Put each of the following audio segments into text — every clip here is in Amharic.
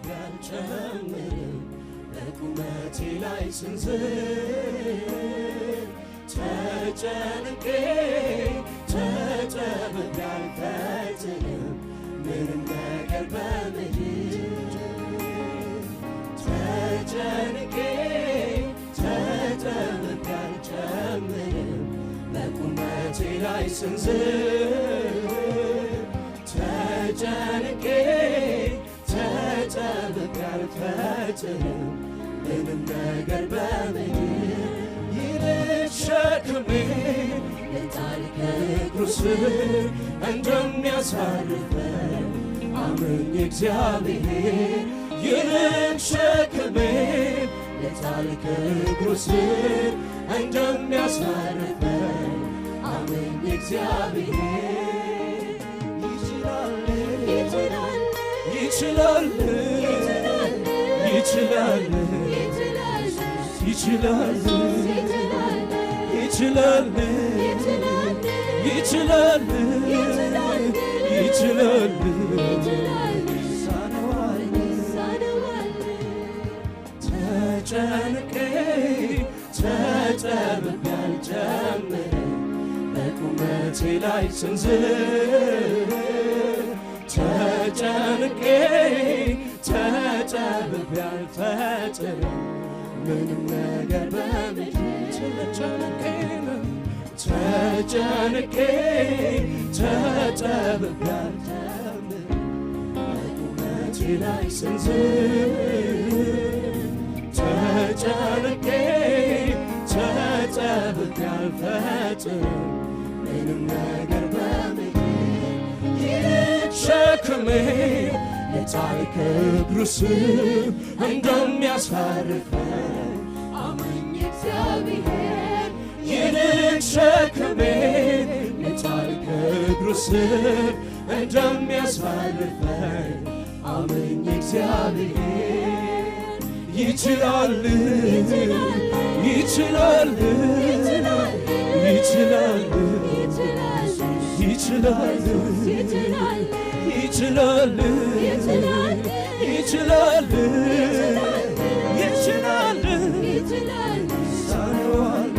ቢያልጨምርም በቁመቴ ላይ ስንዝር ተጨንቄ ተጠብቤ አልፈትንም ምንም ነገር በምድር ተጨንቄ ተጠብቤ አልጨምርም በቁመቴ ላይ ስንዝር ተጨንቄ ተጠብቤ አልፈትንም ምንም ነገር በምድር ይልቅ ሸክሜ ልጣል ከእግሩ ስር እንደሚያሳርፈኝ አምኜ እግዚአብሔር ይልቅ ሸክሜ ልጣል ከእግሩ ስር እንደሚያሳርፈኝ አምኜ እግዚአብሔር ይችላል ይችላል ይችላል ይችላል ይችላል ይችላል ይችላል ተጨንቄ ተጠብቤ አልጨምርም በቁመቴ ላይ ስንዝር ተጨንቄ ተጠብቤ አልፈጥርም ምንም ነገር በምድር ተጨንቄ ተጠብቤ አልጨምርም በቁመቴ ላይ ስንዝር ተጨንቄ ተጠብቤ አልፈጥርም ምንም ነገር በምድር ይልቅ ሸክሜ ልጣል ከእግሩ ስር እንደሚያሳርፈኝ አምኜ እግዚአብሔር ይልቅ ሸክሜ ልጣል ከእግሩ ስር እንደሚያሳርፈኝ አምኜ እግዚአብሔር ይችላል ይችላል ይችላል ይችላል ይችላል ይችላል ይችላል ሳነዋል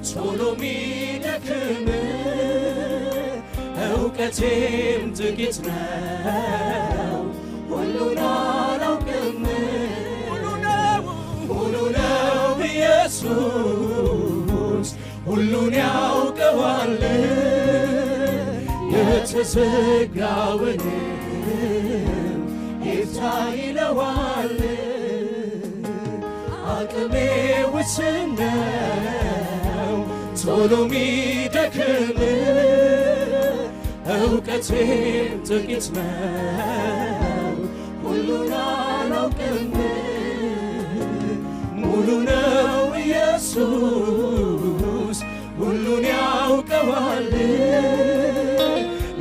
ቶሎ ሚደክም እውቀቴም ጥቂት ነው ሁሉን አላውቅም ሁሉ ነው ኢየሱስ ሁሉን ያውቀዋል የተዘጋውንም ይፍታ ይለዋል አቅሜ ውስን ነው ቶሎ ሚደክም እውቀቴም ጥቂት ነው ሁሉን አላውቅም ሙሉ ነው ኢየሱስ ሁሉን ያውቀዋል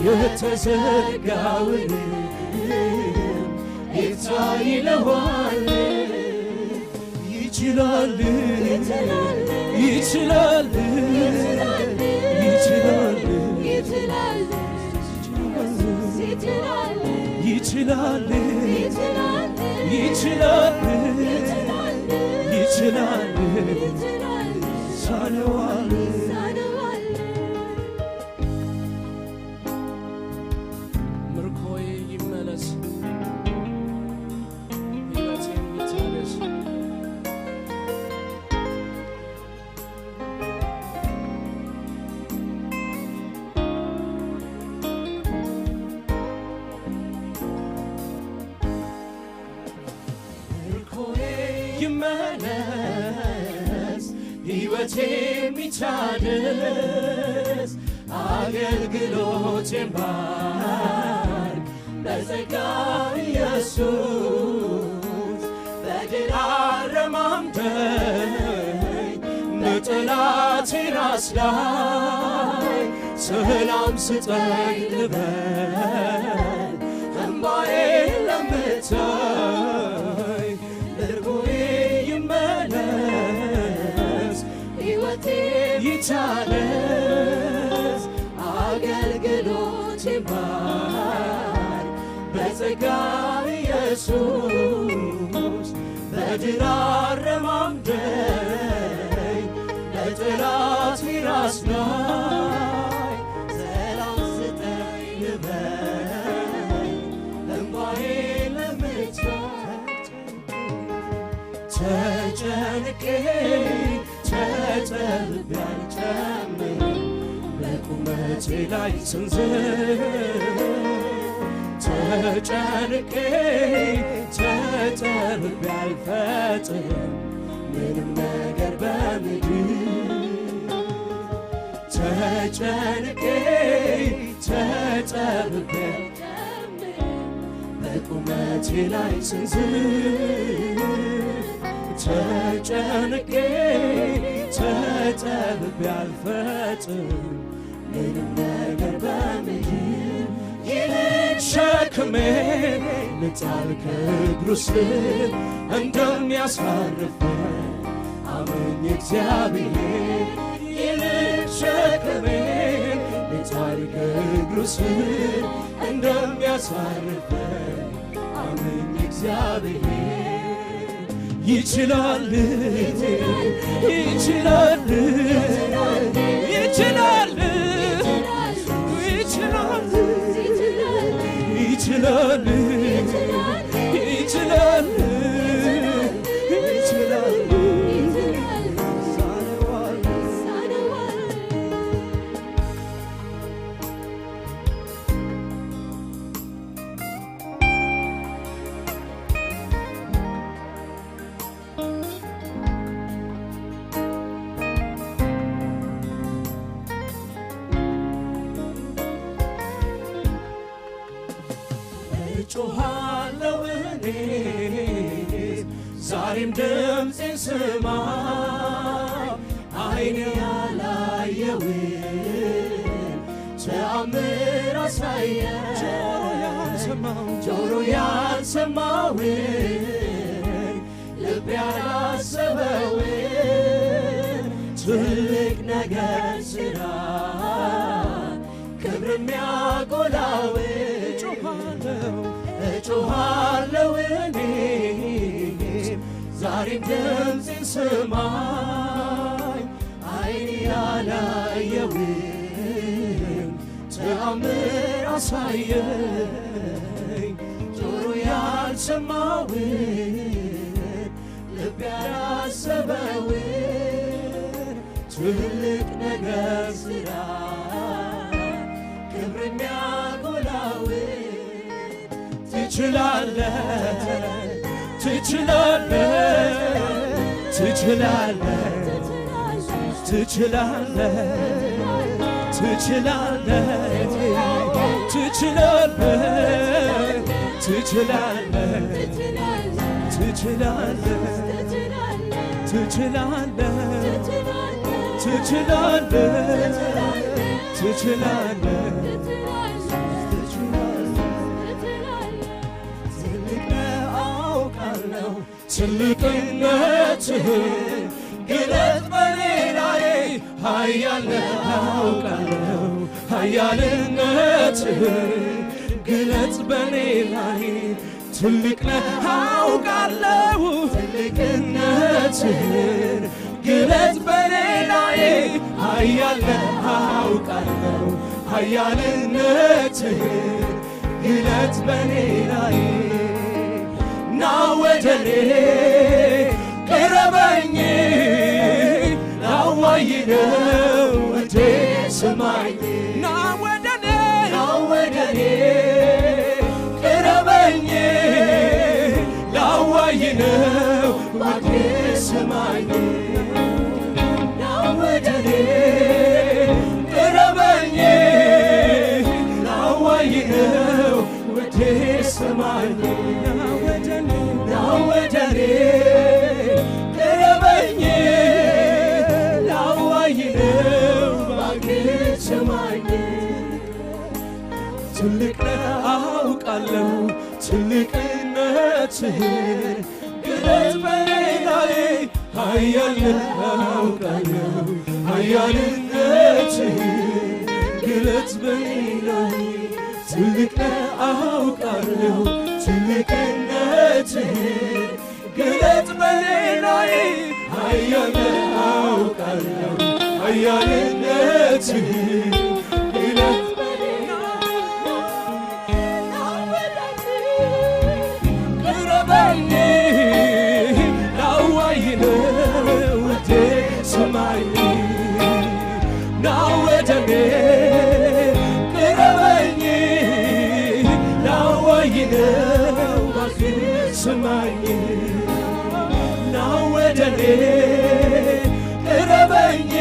የተዘጋውንም ይፍታ ይለዋል ይችላል ይችላል ይችላል ይችላል ይችላል ይችላል ሳነዋል ምርኮዬ ይመለስ ሕይወቴም ይታደስ ይመለስ ሕይወቴም ይታደስ አገልግሎቴም ባርክ በጸጋ ኢየሱስ በድል አረማምደኝ በጠላቴ ራስ ላይ ሰላም ስጠኝ ልበል እንባዬን ለምታይ ልርጎዬ ይመለስ ሕይወቴ ይታደስ አገልግሎቴ ይማር በጸጋ ኢየሱስ በድል አረማምደኝ በጠላቴ ራስ ላይ ሰላም ስጠኝ ልበል እንባዬን ለምታይ ተጨንቄ ተጠብቤ አልጨምርም በቁመቴ ላይ ስንዝር ተጨንቄ ተጠብቤ አልፈጥርም ምንም ነገር በምድር ተጨንቄ ተጠብቤ በቁመቴ ላይ ስንዝር ተጨንቄ ተጠብቤ አልፈጥርም ምንም ነገር በምድር ይልቅ ሸክሜን ልጣል ከእግሩ ስር እንደሚያሳርፈኝ አመኝ እግዚአብሔር ይልቅ ሸክሜን ልጣል ከእግሩ ስር እንደሚያሳርፈኝ አመኝ እግዚአብሔር ይችላል ይችላል ይችላል ይችላል ይችላል ይችላል ይችላል ጮኻለሁ እኔ ዛሬም ድምፄን ስማ ዓይኔ ያላየውን ተአምር አሳየኝ ጆሮ ያልሰማውን ልብ ያላሰበውን ትልቅ ነገር ሥራ ክብር የሚያጎላውን እጮኻለሁ እኔ ዛሬም ድምፄን ስማኝ ዓይኔ ያላየውን ተአምር አሳየኝ ጆሮ ያልሰማውን ልብ ያላሰበውን ትልቅ ነገር ሥራ ክብር የሚያጎላውን ትችላለህ ትችላለህ ትችላለህ ትችላለህ ትችላለህ ትችላለህ ትችላለህ ትችላለህ ትችላለህ ትችላለህ ትልቅነትህን ግለጥ በኔ ላይ ኃያል ነህ አውቃለሁ ኃያልነትህን ግለጥ በኔ ላይ ትልቅ ነህ አውቃለሁ ትልቅነትህን ግለጥ በኔ ላይ ኃያል ነህ አውቃለሁ ኃያልነትህን ግለጥ በኔ ላይ ና ወደኔ ቅረበኝ ላዋይነው እቴ ስማኝ ና ወደኔ ቅረበኝ ላዋይነው እቴ ስማኝ ና ወደኔ ቅረበኝ ላዋይነው እቴ ስማኝ ና ወደኔ ቅረበኝ ስማኝ ትልቅ አውቃለሁ ትልቅነትህን ግለጥ በላይ ኃያል አውቃለሁ ኃያልነትህን ግለጥ በላይ ትልቅ አውቃለሁ ትልቅነትህን ግለጥ በላይ ኃያል አውቃለሁ ኃያልነትህን ግለጥ ቅረበኝ ናዋይነው ውዴ ስማኝ ና ወደኔ ቅረበኝ ናዋይነው ስማኝ ና ወደኔ ቅረበኝ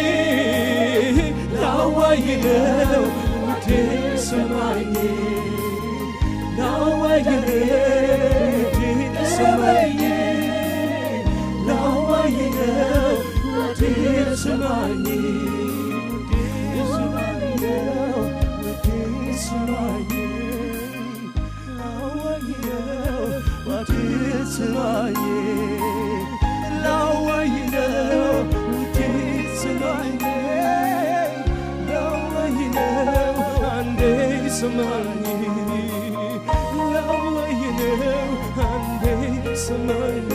ናዋይነው ውዴ ስማኝ ናዋይነው ስማኝ ናዋይነው ውዴ ስማኝ ስማኝነው ውዴ ስማኝ ናዋይነው ውዴ ስማኝ ናዋይነው ውዴ ስማኝ ናዋይነው አንዴ ስማኝ ናዋይነው አንዴ ስማኝ